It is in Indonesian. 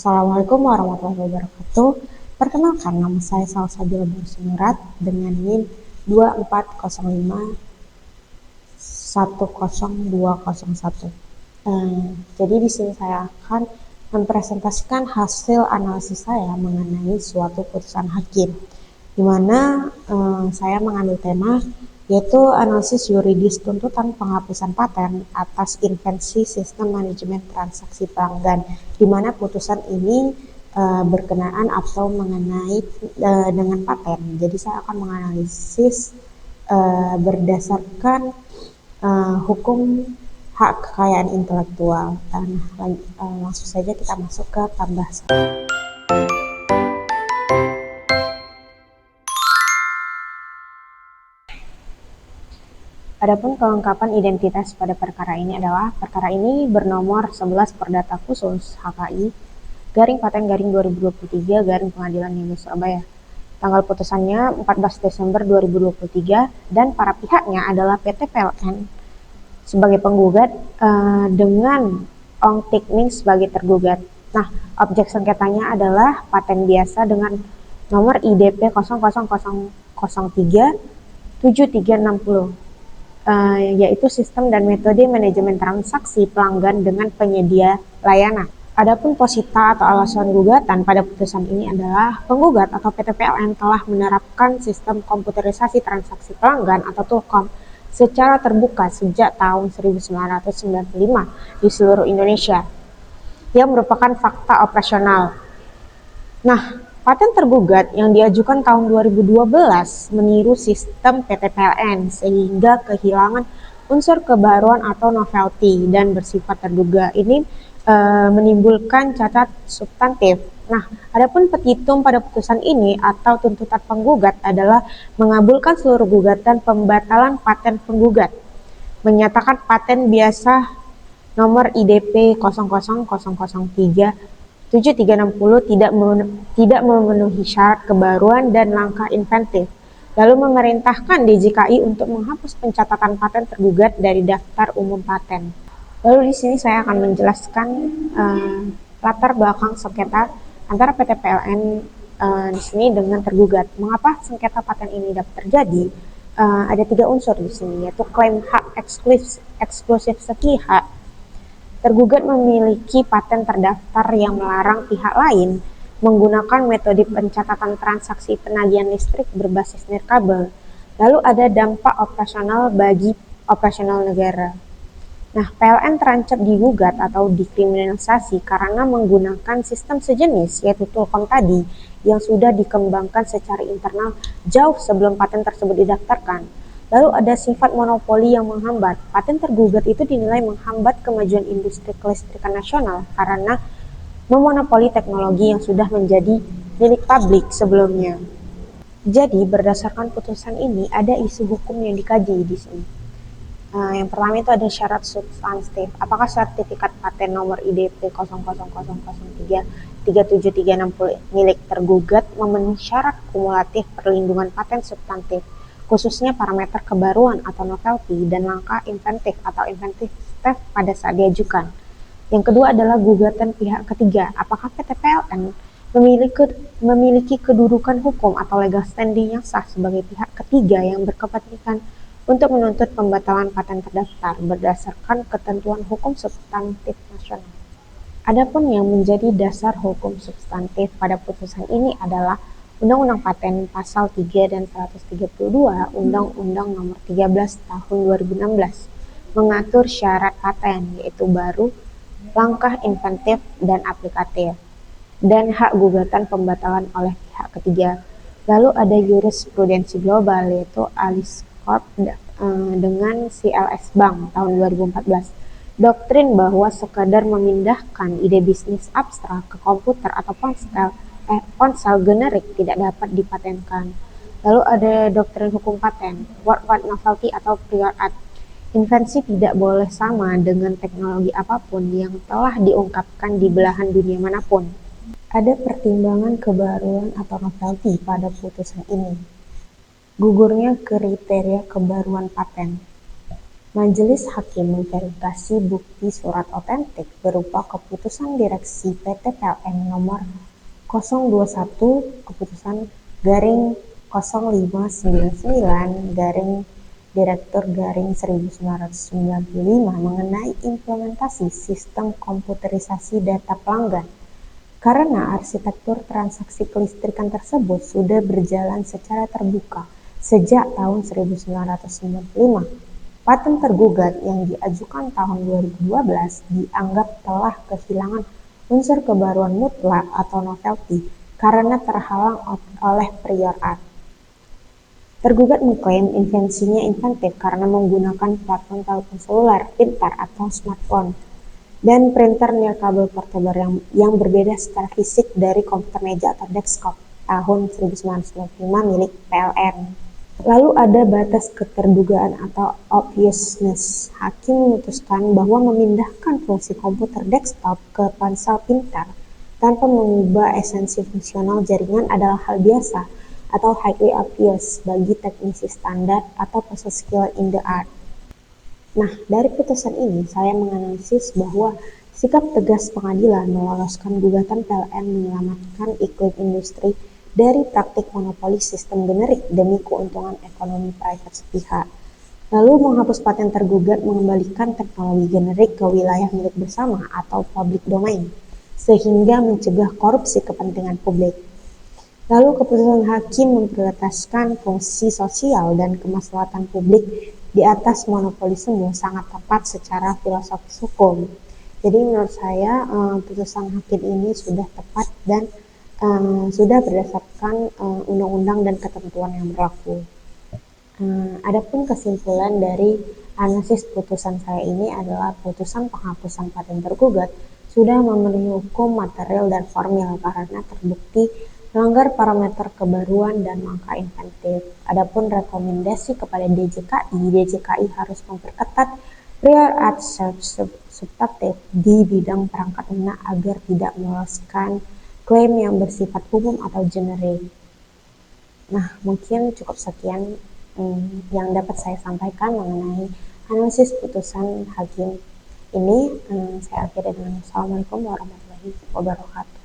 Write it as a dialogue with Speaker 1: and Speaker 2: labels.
Speaker 1: Assalamualaikum warahmatullahi wabarakatuh. Perkenalkan, nama saya Salsabila Bersurat dengan NIM 240510201. Jadi di sini saya akan mempresentasikan hasil analisis saya mengenai suatu putusan hakim, di mana saya mengambil tema yaitu analisis yuridis tuntutan penghapusan paten atas invensi sistem manajemen transaksi pelanggan, di mana putusan ini berkenaan atau mengenai dengan paten. Jadi saya akan menganalisis berdasarkan hukum hak kekayaan intelektual. Dan langsung saja kita masuk ke pembahasan. Adapun kelengkapan identitas pada perkara ini adalah perkara ini bernomor 11 Perdata Khusus HKI garing Paten garing 2023 garing Pengadilan Negeri Surabaya. Tanggal putusannya 14 Desember 2023 dan para pihaknya adalah PT PLN sebagai penggugat dengan Ong Tikming sebagai tergugat. Nah, objek sengketanya adalah paten biasa dengan nomor IDP 00037360. Yaitu sistem dan metode manajemen transaksi pelanggan dengan penyedia layanan. Adapun posita atau alasan gugatan pada putusan ini adalah penggugat atau PT PLN telah menerapkan sistem komputerisasi transaksi pelanggan atau TULKOM secara terbuka sejak tahun 1995 di seluruh Indonesia, yang merupakan fakta operasional. Nah, paten tergugat yang diajukan tahun 2012 meniru sistem PT PLN sehingga kehilangan unsur kebaruan atau novelty dan bersifat terduga. Ini menimbulkan cacat substantif. Nah, adapun petitum pada putusan ini atau tuntutan penggugat adalah mengabulkan seluruh gugatan pembatalan paten penggugat, menyatakan paten biasa nomor IDP 0000037360 tidak memenuhi syarat kebaruan dan langkah inventif, lalu memerintahkan DJKI untuk menghapus pencatatan paten tergugat dari daftar umum paten. Lalu di sini saya akan menjelaskan latar belakang sengketa antara PT PLN di sini dengan tergugat. Mengapa sengketa paten ini dapat terjadi? Ada 3 unsur di sini, yaitu klaim hak eksklusif sepihak. Tergugat memiliki paten terdaftar yang melarang pihak lain menggunakan metode pencatatan transaksi penagihan listrik berbasis nirkabel. Lalu ada dampak operasional bagi operasional negara. Nah, PLN terancam digugat atau dikriminalisasi karena menggunakan sistem sejenis, yaitu TULKOM tadi, yang sudah dikembangkan secara internal jauh sebelum paten tersebut didaftarkan. Lalu ada sifat monopoli yang menghambat. Paten tergugat itu dinilai menghambat kemajuan industri kelistrikan nasional karena memonopoli teknologi yang sudah menjadi milik publik sebelumnya. Jadi, berdasarkan putusan ini, ada isu hukum yang dikaji di sini. Yang pertama itu ada syarat substantif. Apakah sertifikat paten nomor IDP 0000037360 milik tergugat memenuhi syarat kumulatif perlindungan paten substantif, khususnya parameter kebaruan atau novelty dan langkah inventif atau inventive step pada saat diajukan. Yang kedua adalah gugatan pihak ketiga. Apakah PT PLN memiliki kedudukan hukum atau legal standing yang sah sebagai pihak ketiga yang berkepentingan untuk menuntut pembatalan paten terdaftar berdasarkan ketentuan hukum substantif nasional. Adapun yang menjadi dasar hukum substantif pada putusan ini adalah Undang-Undang Paten Pasal 3 dan 132 Undang-Undang Nomor 13 Tahun 2016 mengatur syarat paten, yaitu baru, langkah inventif dan aplikatif, dan hak gugatan pembatalan oleh pihak ketiga. Lalu ada jurisprudensi global, yaitu Alice Corp dengan CLS Bank tahun 2014. Doktrin bahwa sekadar memindahkan ide bisnis abstrak ke komputer atau ponsel generik tidak dapat dipatenkan. Lalu ada doktrin hukum paten, worldwide novelty atau prior art. Invensi tidak boleh sama dengan teknologi apapun yang telah diungkapkan di belahan dunia manapun. Ada pertimbangan kebaruan atau novelty pada putusan ini. Gugurnya kriteria kebaruan paten. Majelis Hakim memverifikasi bukti surat otentik berupa keputusan Direksi PT PLN nomor 021 keputusan garing 0599 garing Direktur garing 1995 mengenai implementasi sistem komputerisasi data pelanggan. Karena arsitektur transaksi kelistrikan tersebut sudah berjalan secara terbuka sejak tahun 1995, paten tergugat yang diajukan tahun 2012 dianggap telah kehilangan unsur kebaruan mutlak atau novelty karena terhalang oleh prior art. Tergugat mengklaim invensinya inventif karena menggunakan platform telepon seluler pintar atau smartphone dan printer nirkabel portable yang berbeda secara fisik dari komputer meja atau desktop tahun 1995 milik PLN. Lalu ada batas keterdugaan atau obviousness. Hakim memutuskan bahwa memindahkan fungsi komputer desktop ke ponsel pintar tanpa mengubah esensi fungsional jaringan adalah hal biasa atau highly obvious bagi teknisi standar atau person skilled in the art. Nah, dari putusan ini saya menganalisis bahwa sikap tegas pengadilan meloloskan gugatan PLN menyelamatkan iklim industri dari praktik monopoli sistem generik demi keuntungan ekonomi private sepihak. Lalu menghapus paten tergugat mengembalikan teknologi generik ke wilayah milik bersama atau public domain, sehingga mencegah korupsi kepentingan publik. Lalu keputusan hakim memprioritaskan fungsi sosial dan kemaslahatan publik di atas monopolisme sangat tepat secara filosofis hukum. Jadi menurut saya putusan hakim ini sudah tepat dan sudah berdasarkan undang-undang dan ketentuan yang berlaku. Adapun kesimpulan dari analisis putusan saya ini adalah putusan penghapusan paten tergugat sudah memenuhi hukum material dan formil karena terbukti melanggar parameter kebaruan dan langkah inventif. Adapun rekomendasi kepada DJKI harus memperketat prior art search substantif di bidang perangkat lunak agar tidak meloloskan klaim yang bersifat umum atau generik. Nah, mungkin cukup sekian yang dapat saya sampaikan mengenai analisis putusan hakim ini. Saya akhiri dengan Assalamualaikum warahmatullahi wabarakatuh.